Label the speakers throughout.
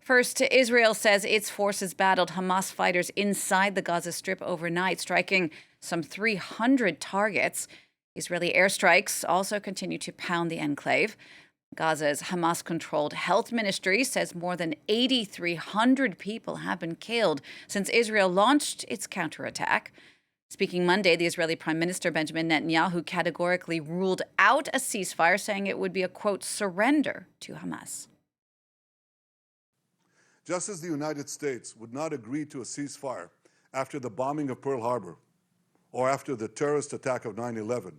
Speaker 1: First, Israel says its forces battled Hamas fighters inside the Gaza Strip overnight, striking some 300 targets. Israeli airstrikes also continue to pound the enclave. Gaza's Hamas-controlled health ministry says more than 8,300 people have been killed since Israel launched its counterattack. Speaking Monday, the Israeli Prime Minister Benjamin Netanyahu categorically ruled out a ceasefire, saying it would be a, quote, surrender to Hamas.
Speaker 2: Just as the United States would not agree to a ceasefire after the bombing of Pearl Harbor or after the terrorist attack of 9/11,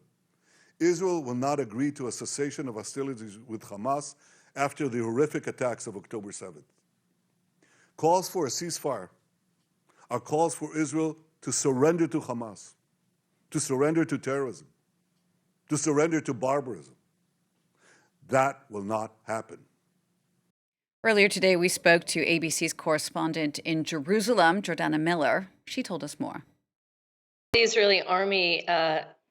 Speaker 2: Israel will not agree to a cessation of hostilities with Hamas after the horrific attacks of October 7th. Calls for a ceasefire are calls for Israel to surrender to Hamas, to surrender to terrorism, to surrender to barbarism. That will not happen.
Speaker 1: Earlier today, we spoke to ABC's correspondent in Jerusalem, Jordana Miller. She told us more.
Speaker 3: The Israeli army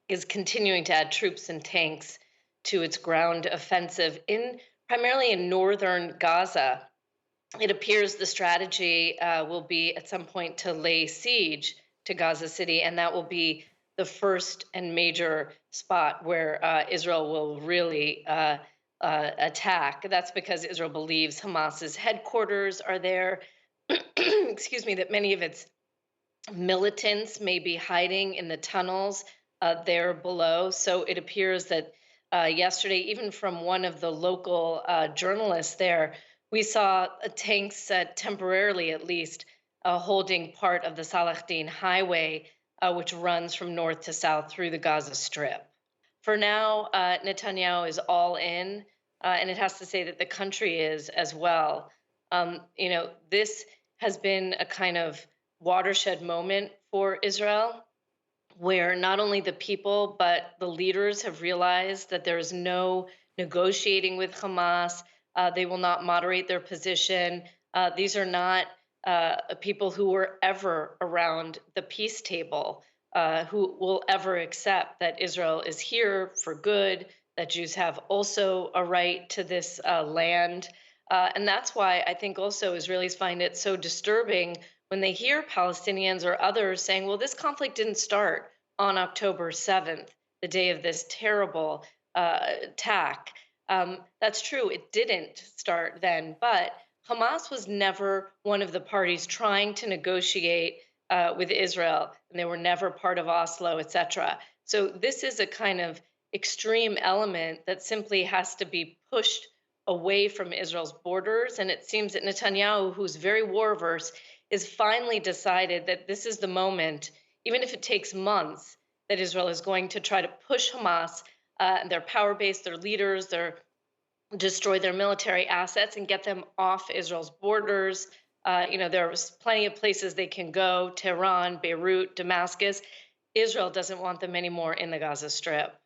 Speaker 3: is continuing to add troops and tanks to its ground offensive primarily in northern Gaza. It appears the strategy will be at some point to lay siege to Gaza City, and that will be the first and major spot where Israel will really attack. That's because Israel believes Hamas's headquarters are there. Excuse me, that many of its militants may be hiding in the tunnels there below. So it appears that yesterday, even from one of the local journalists there, we saw tanks temporarily, at least, holding part of the Salahdin Highway, which runs from north to south through the Gaza Strip. For now, Netanyahu is all in, and it has to say that the country is as well. This has been a kind of watershed moment for Israel, where not only the people but the leaders have realized that there is no negotiating with Hamas. They will not moderate their position. These are not people who were ever around the peace table, who will ever accept that Israel is here for good, that Jews have also a right to this land. And that's why I think also Israelis find it so disturbing when they hear Palestinians or others saying, well, this conflict didn't start on October 7th, the day of this terrible attack. That's true, it didn't start then, but Hamas was never one of the parties trying to negotiate with Israel, and they were never part of Oslo, etc. So this is a kind of extreme element that simply has to be pushed away from Israel's borders. And it seems that Netanyahu, who's very war-averse, is finally decided that this is the moment, even if it takes months, that Israel is going to try to push Hamas and their power base, their leaders, destroy their military assets and get them off Israel's borders. There's plenty of places they can go: Tehran, Beirut, Damascus. Israel doesn't want them anymore in the Gaza Strip.